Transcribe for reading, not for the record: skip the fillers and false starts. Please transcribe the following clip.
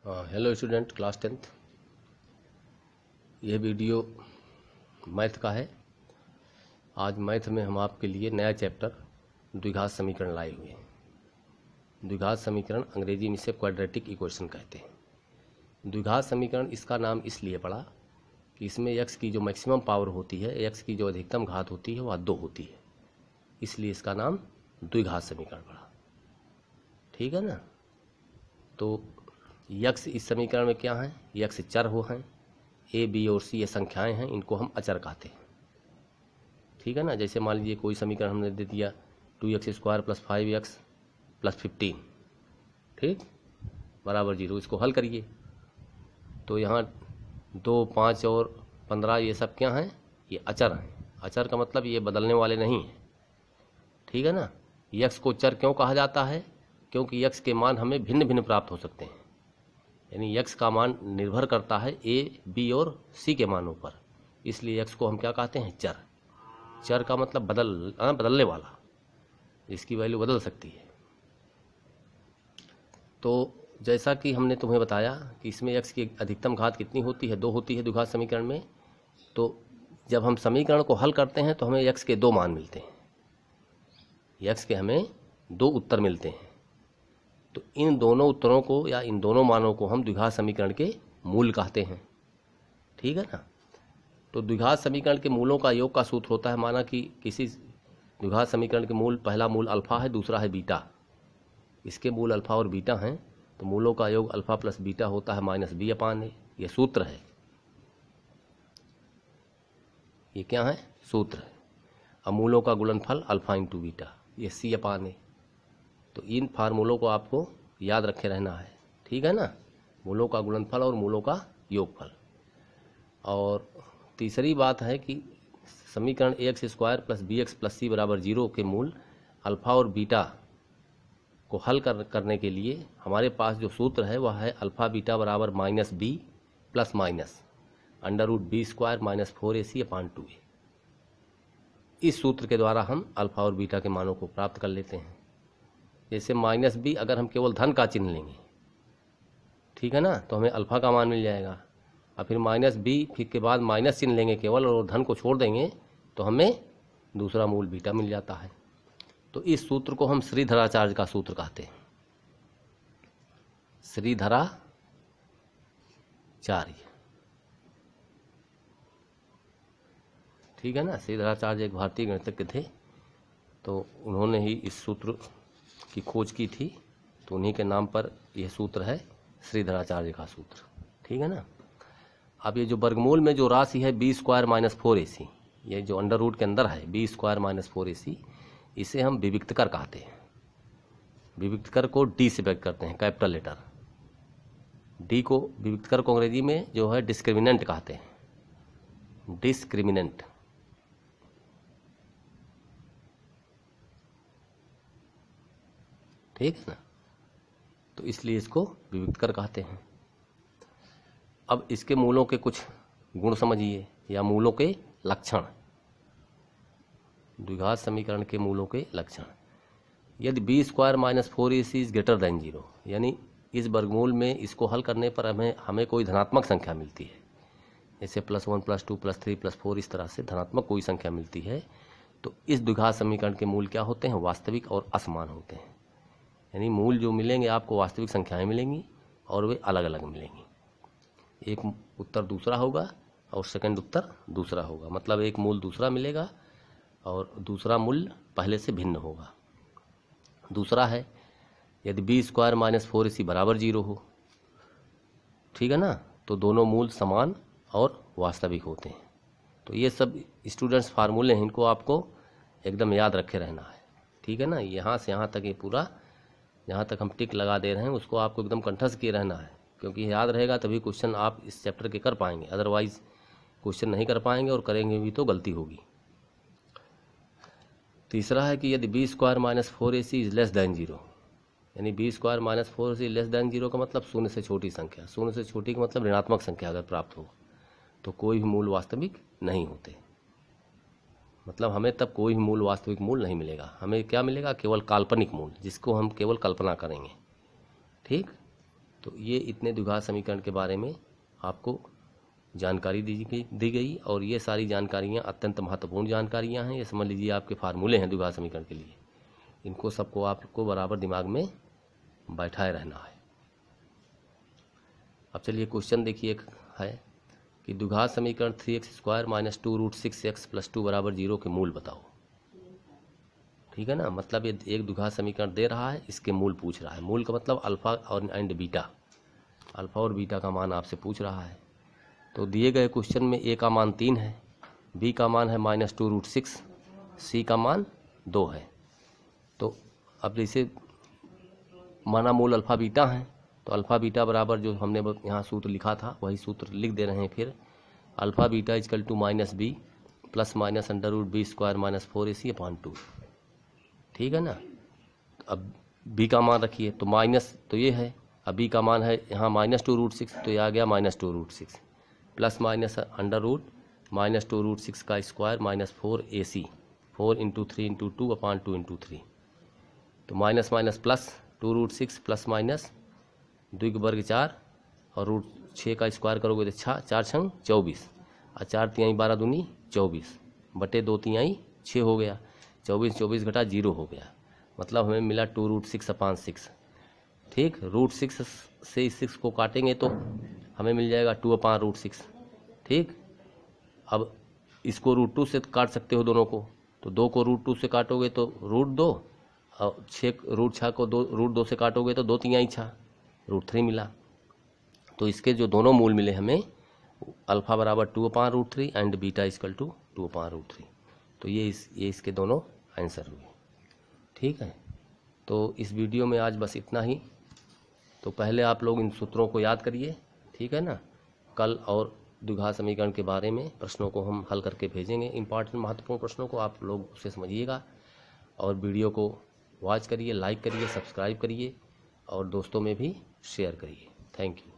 Hello student, class 10th। यह video math का है। आज मैथ में हम आपके लिए नया चैप्टर द्विघात समीकरण लाए हुए हैं। द्विघात समीकरण अंग्रेजी में इसे क्वाड्रेटिक इक्वेशन कहते हैं। द्विघात समीकरण इसका नाम इसलिए पड़ा कि इसमें x की जो मैक्सिमम पावर होती है, x की जो अधिकतम घात होती है वह 2 होती है, इसलिए इसका नाम द्विघात समीकरण पड़ा। ठीक है ना। तो यक्स इस समीकरण में क्या है? यक्स चर हो हैं, ए बी और सी ये संख्याएं हैं, इनको हम अचर कहते हैं। ठीक है ना। जैसे मान लीजिए कोई समीकरण हमने दे दिया 2x² + 5x + 15, ठीक, बराबर 0। इसको हल करिए तो यहाँ 2, 5 और 15 ये सब क्या हैं? ये अचर हैं। अचर का मतलब ये बदलने वाले नहीं हैं। ठीक है ना। यक्स को चर क्यों कहा जाता है? क्योंकि यक्स के मान हमें भिन्न भिन्न प्राप्त हो सकते हैं। यानी यक्स का मान निर्भर करता है ए, बी और सी के मानों पर, इसलिए यक्स को हम क्या कहते हैं? चर। चर का मतलब बदलने वाला, जिसकी वैल्यू बदल सकती है। तो जैसा कि हमने तुम्हें बताया कि इसमें यक्स की अधिकतम घात कितनी होती है? 2 होती है द्विघात समीकरण में। तो जब हम समीकरण को हल करते हैं तो हमें यक्स के 2 मान मिलते हैं। यक्स के हमें 2 उत्तर मिलते हैं। तो इन दोनों उत्तरों को या इन दोनों मानों को हम द्विघात समीकरण के मूल कहते हैं। ठीक है ना। तो द्विघात समीकरण के मूलों का योग का सूत्र होता है, माना कि किसी द्विघात समीकरण के मूल, पहला मूल अल्फा है, दूसरा है बीटा। इसके मूल अल्फा और बीटा हैं, तो मूलों का योग अल्फा प्लस बीटा होता है -b/a। ये सूत्र है। ये क्या है? सूत्र है। अब मूलों का गुणनफल अल्फा इंटू बीटा, ये c/a। तो इन फार्मूलों को आपको याद रखे रहना है। ठीक है ना। मूलों का गुणनफल और मूलों का योगफल। और तीसरी बात है कि समीकरण ax² + bx + c = 0 के मूल अल्फा और बीटा को हल करने के लिए हमारे पास जो सूत्र है वह है अल्फा बीटा बराबर -b + √b² - 4ac/2a। इस सूत्र के द्वारा हम अल्फा और बीटा के मानों को प्राप्त कर लेते हैं। जैसे -b अगर हम केवल धन का चिन्ह लेंगे, ठीक है ना, तो हमें अल्फा का मान मिल जाएगा। और फिर -b फिर के बाद माइनस चिन्ह लेंगे केवल और धन को छोड़ देंगे तो हमें दूसरा मूल बीटा मिल जाता है। तो इस सूत्र को हम श्रीधराचार्य का सूत्र कहते हैं। श्रीधराचार्य, ठीक है ना। श्रीधराचार्य एक भारतीय गणितज्ञ थे, तो उन्होंने ही इस सूत्र की खोज की थी, तो उन्हीं के नाम पर यह सूत्र है, श्रीधराचार्य का सूत्र। ठीक है ना। अब ये जो वर्गमूल में जो राशि है b² - 4ac, ये जो अंडर रूट के अंदर है b² - 4ac, इसे हम विविक्तकर कहते हैं। विविक्तकर को d से व्यक्त करते हैं, कैपिटल लेटर d को। विविक्तकर को अंग्रेजी में जो है डिस्क्रिमिनेंट कहते हैं। डिस्क्रिमिनेंट। ठीक है ना। तो इसलिए इसको विविक्तकर कहते हैं। अब इसके मूलों के कुछ गुण समझिए, या मूलों के लक्षण। द्विघात समीकरण के मूलों के लक्षण। यदि b² - 4ac is greater than 0, यानी इस वर्गमूल में इसको हल करने पर हमें कोई धनात्मक संख्या मिलती है, जैसे +1 +2 +3 +4, इस तरह से धनात्मक कोई संख्या मिलती है, तो इस द्विघात समीकरण के मूल क्या होते हैं? वास्तविक और असमान होते हैं। यानी मूल जो मिलेंगे आपको वास्तविक संख्याएं मिलेंगी और वे अलग अलग मिलेंगी। एक उत्तर दूसरा होगा और सेकंड उत्तर दूसरा होगा, मतलब एक मूल दूसरा मिलेगा और दूसरा मूल पहले से भिन्न होगा। दूसरा है यदि b² - 4ac = 0 हो, ठीक है ना, तो दोनों मूल समान और वास्तविक होते हैं। तो ये सब स्टूडेंट्स फार्मूले हैं, इनको आपको एकदम याद रखे रहना है। ठीक है ना। यहाँ से यहाँ तक ये पूरा, जहाँ तक हम टिक लगा दे रहे हैं उसको आपको एकदम कंठस्थ किए रहना है, क्योंकि याद रहेगा तभी क्वेश्चन आप इस चैप्टर के कर पाएंगे, अदरवाइज क्वेश्चन नहीं कर पाएंगे और करेंगे भी तो गलती होगी। तीसरा है कि यदि b² - 4ac is less than 0, यानी b² - 4ac लेस देन 0 का मतलब शून्य से छोटी संख्या। शून्य से छोटी का मतलब ऋणात्मक संख्या अगर प्राप्त हो तो कोई भी मूल वास्तविक नहीं होते। मतलब हमें तब कोई भी मूल वास्तविक मूल नहीं मिलेगा। हमें क्या मिलेगा? केवल काल्पनिक मूल, जिसको हम केवल कल्पना करेंगे। ठीक। तो ये इतने द्विघात समीकरण के बारे में आपको जानकारी दी गई और ये सारी जानकारियाँ अत्यंत महत्वपूर्ण जानकारियाँ हैं। ये समझ लीजिए आपके फार्मूले हैं द्विघात समीकरण के लिए, इनको सबको आपको बराबर दिमाग में बैठाए रहना है। अब चलिए क्वेश्चन देखिए, एक है कि द्विघात समीकरण 3x² - 2√6x + 2 = 0 के मूल बताओ। ठीक है ना, मतलब ये एक द्विघात समीकरण दे रहा है, इसके मूल पूछ रहा है। मूल का मतलब अल्फा और एंड बीटा, अल्फा और बीटा का मान आपसे पूछ रहा है। तो दिए गए क्वेश्चन में ए का मान 3 है, बी का मान है -2√6, सी का मान 2 है। तो अब जैसे माना मूल अल्फा बीटा है, तो अल्फा बीटा बराबर जो हमने यहाँ सूत्र लिखा था वही सूत्र लिख दे रहे हैं। फिर alpha beta = -b ± √b² - 4ac/2। ठीक है ना। अब b का मान रखिए, तो माइनस तो ये है, अब b का मान है यहाँ -2√6, तो ये आ गया -2√6 प्लस माइनस अंडर रूट -2√6 का स्क्वायर -4ac, 4 × 3 × 2/2 × 3। तो minus minus plus 2√6 plus minus 2 के वर्ग 4 और √6 का स्क्वायर करोगे तो 4 × 24 और 4 × 3 = 12 दूनी 24 बटे 2 × 3 = 6 हो गया। 24 घटा 0 हो गया, मतलब हमें मिला 2√6/6। ठीक, √6 से इस 6 को काटेंगे तो हमें मिल जाएगा 2/√6। ठीक, अब इसको √2 से काट सकते हो दोनों को, तो 2 को √2 से काटोगे तो √2 और 6 को √2 से काटोगे तो 2 × 3 = 6, √3 मिला। तो इसके जो दोनों मूल मिले हमें, अल्फा बराबर 2/√3 एंड बीटा = 2/√3। तो ये इसके दोनों आंसर हुए। ठीक है, तो इस वीडियो में आज बस इतना ही। तो पहले आप लोग इन सूत्रों को याद करिए। ठीक है ना, कल और द्विघात समीकरण के बारे में प्रश्नों को हम हल करके भेजेंगे। इंपॉर्टेंट महत्वपूर्ण प्रश्नों को आप लोग उसे समझिएगा और वीडियो को वॉच करिए, लाइक करिए, सब्सक्राइब करिए और दोस्तों में भी शेयर करिए। Thank you.